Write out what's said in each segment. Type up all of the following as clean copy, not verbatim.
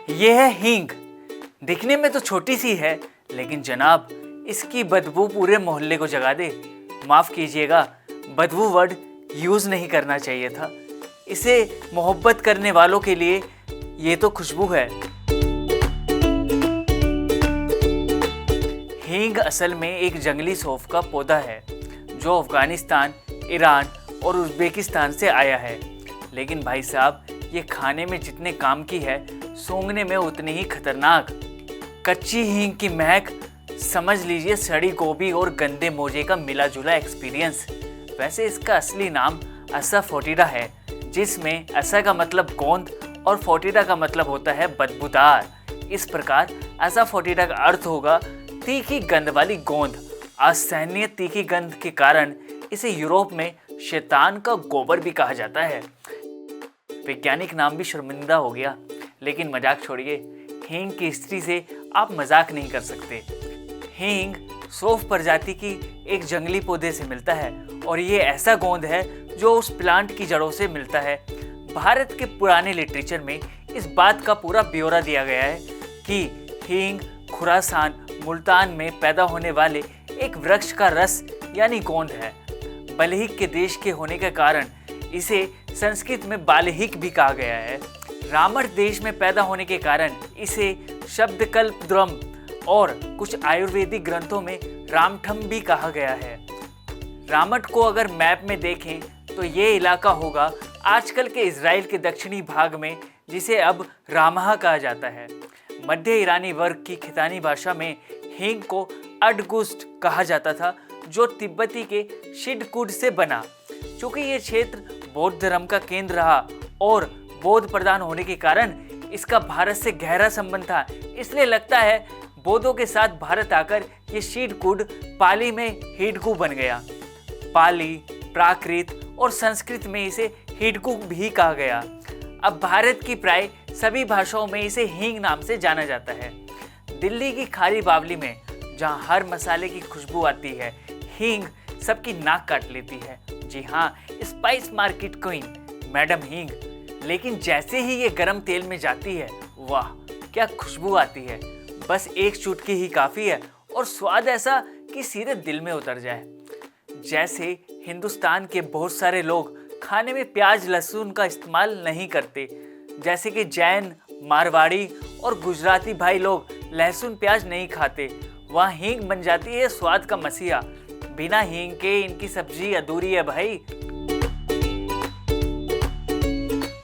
ये है हींग। दिखने में तो छोटी सी है, लेकिन जनाब इसकी बदबू पूरे मोहल्ले को जगा दे। माफ कीजिएगा, बदबू वर्ड यूज नहीं करना चाहिए था। इसे मोहब्बत करने वालों के लिए ये तो खुशबू है। हींग असल में एक जंगली सौंफ का पौधा है जो अफगानिस्तान, ईरान और उज़्बेकिस्तान से आया है। लेकिन भाई साहब, ये खाने में जितने काम की है, सूंघने में उतनी ही खतरनाक। कच्ची हींग की महक समझ लीजिए सड़ी गोभी और गंदे मोजे का मिला जुला एक्सपीरियंस। वैसे इसका असली नाम असाफोटिडा है, जिसमें असा का मतलब गोंद और फोटिडा का मतलब होता है बदबूदार। इस प्रकार असाफोटिडा का अर्थ होगा तीखी गंध वाली गोंद। असहनीय तीखी गंध के कारण इसे यूरोप में शैतान का गोबर भी कहा जाता है। वैज्ञानिक नाम भी शर्मिंदा हो गया। लेकिन मजाक छोड़िए, हींग की स्त्री से आप मजाक नहीं कर सकते। हींग सौंफ प्रजाति की एक जंगली पौधे से मिलता है और ये ऐसा गोंद है जो उस प्लांट की जड़ों से मिलता है। भारत के पुराने लिटरेचर में इस बात का पूरा ब्यौरा दिया गया है कि हींग खुरासान, मुल्तान में पैदा होने वाले एक वृक्ष का रस यानी गोंद है। बलहिक के देश के होने के कारण इसे संस्कृत में बालहिक भी कहा गया है। रामट देश में पैदा होने के कारण इसे शब्दकल्पद्रुम और कुछ आयुर्वेदिक ग्रंथों में रामठम भी कहा गया है। रामट को अगर मैप में देखें तो ये इलाका होगा आजकल के इजराइल के दक्षिणी भाग में, जिसे अब रामहा कहा जाता है। मध्य ईरानी वर्ग की खितानी भाषा में हींग को अडगुस्ट कहा जाता था, जो तिब्बती के शिडकुड से बना। चूंकि ये क्षेत्र बौद्ध धर्म का केंद्र रहा और बौद्ध प्रधान होने के कारण इसका भारत से गहरा संबंध था, इसलिए लगता है बौद्धों के साथ भारत आकर ये शिडकुड पाली में हिडकू बन गया। पाली, प्राकृत और संस्कृत में इसे हिडकू भी कहा गया। अब भारत की प्राय सभी भाषाओं में इसे हींग नाम से जाना जाता है। दिल्ली की खारी बावली में जहाँ हर मसाले की खुशबू आती है, हींग सबकी नाक काट लेती है। जी हाँ, स्पाइस मार्केट क्वीन मैडम हींग। लेकिन जैसे ही ये गरम तेल में जाती है, वाह क्या खुशबू आती है। बस एक चुटकी ही काफ़ी है और स्वाद ऐसा कि सीधे दिल में उतर जाए। जैसे हिंदुस्तान के बहुत सारे लोग खाने में प्याज लहसुन का इस्तेमाल नहीं करते, जैसे कि जैन, मारवाड़ी और गुजराती भाई लोग लहसुन प्याज नहीं खाते, वहाँ हींग बन जाती है स्वाद का मसीहा। बिना हींग के इनकी सब्जी अधूरी है भाई।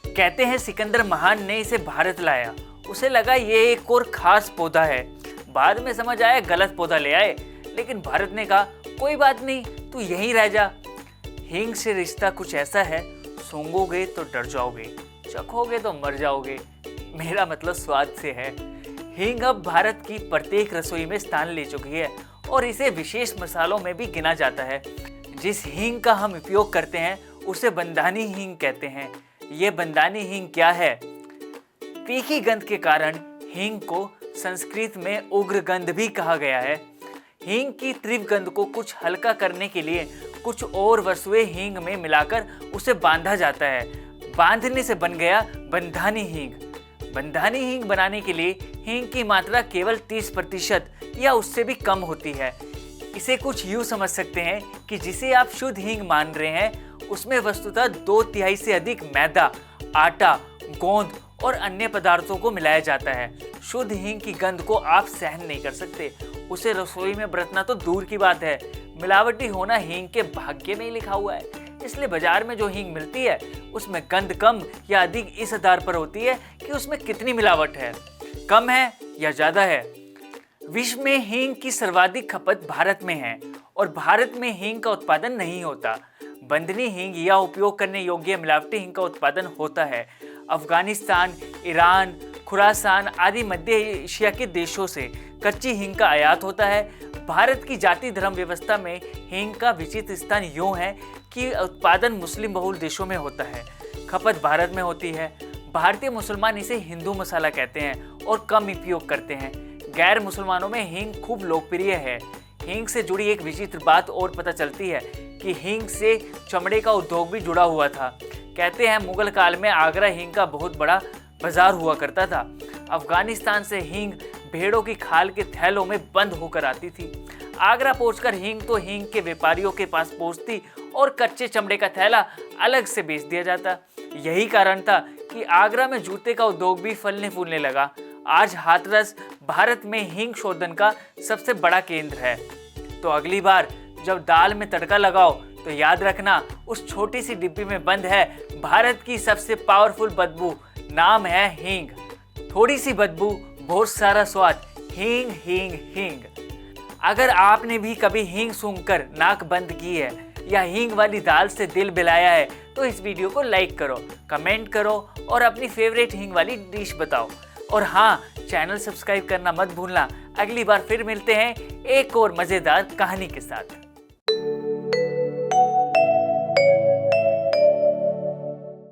कहते हैं सिकंदर महान ने इसे भारत लाया, उसे लगा ये एक और खास पौधा है। बाद में समझ आया गलत पौधा ले आए, लेकिन भारत ने कहा कोई बात नहीं, तू यहीं रह जा। हींग से रिश्ता कुछ ऐसा है, सूंघोगे तो डर जाओगे, चखोगे तो मर जाओगे। मेरा मतलब स्वाद से है। हींग अब भारत की प्रत्येक रसोई में स्थान ले चुकी है और इसे विशेष मसालों में भी गिना जाता है। जिस हींग का हम उपयोग करते हैं उसे बंदानी हींग कहते हैं। ये बंदानी हींग क्या है? तीखी गंध के कारण हींग को संस्कृत में उग्र गंध भी कहा गया है। हींग की तीव्र गंध को कुछ हल्का करने के लिए कुछ और वस्तुएं हींग में मिलाकर उसे बांधा जाता है। बांधने से बन गया बंधानी हींग। बंधानी हींग बनाने के लिए हींग की मात्रा केवल 30% या उससे भी कम होती है। इसे कुछ यूँ समझ सकते हैं कि जिसे आप शुद्ध हींग मान रहे हैं उसमें वस्तुतः 2/3 से अधिक मैदा, आटा, गोंद और अन्य पदार्थों को मिलाया जाता है। शुद्ध हींग की गंध को आप सहन नहीं कर सकते, उसे रसोई में बरतना तो दूर की बात है। मिलावटी होना हींग के भाग्य में ही लिखा हुआ है। इसलिए बाजार में जो हींग मिलती है उसमें गंध कम या अधिक इस आधार पर होती है कि उसमें कितनी मिलावट है, कम है या ज्यादा है। विश्व में हींग की सर्वाधिक खपत भारत में है और भारत में हींग का उत्पादन नहीं होता। बंधनी हींग या उपयोग करने योग्य मिलावटी हींग का उत्पादन होता है। अफगानिस्तान, ईरान, खुरासान आदि मध्य एशिया के देशों से कच्ची हींग का आयात होता है। भारत की जाति धर्म व्यवस्था में हींग का विचित्र स्थान यूं है कि उत्पादन मुस्लिम बहुल देशों में होता है, खपत भारत में होती है। भारतीय मुसलमान इसे हिंदू मसाला कहते हैं और कम उपयोग करते हैं। गैर मुसलमानों में हींग खूब लोकप्रिय है। हींग से जुड़ी एक विचित्र बात और पता चलती है कि हींग से चमड़े का उद्योग भी जुड़ा हुआ था। कहते हैं मुगल काल में आगरा हींग का बहुत बड़ा बाजार हुआ करता था। अफगानिस्तान से हींग भेड़ों की खाल के थैलों में बंद होकर आती थी। आगरा पहुंचकर हींग तो हींग के व्यापारियों के पास पहुंचती और कच्चे चमड़े का थैला अलग से बेच दिया जाता। यही कारण था कि आगरा में जूते का उद्योग भी फलने फूलने लगा। आज हाथरस भारत में हींग शोधन का सबसे बड़ा केंद्र है। तो अगली बार जब दाल में तड़का लगाओ तो याद रखना, उस छोटी सी डिब्बी में बंद है भारत की सबसे पावरफुल बदबू, नाम है हींग। थोड़ी सी बदबू, बहुत सारा स्वाद, हींग हींग हींग। अगर आपने भी कभी हींग सूंघकर नाक बंद की है या हींग वाली दाल से दिल बिलाया है तो इस वीडियो को लाइक करो, कमेंट करो और अपनी फेवरेट हींग वाली डिश बताओ। और हाँ, चैनल सब्सक्राइब करना मत भूलना। अगली बार फिर मिलते हैं एक और मज़ेदार कहानी के साथ।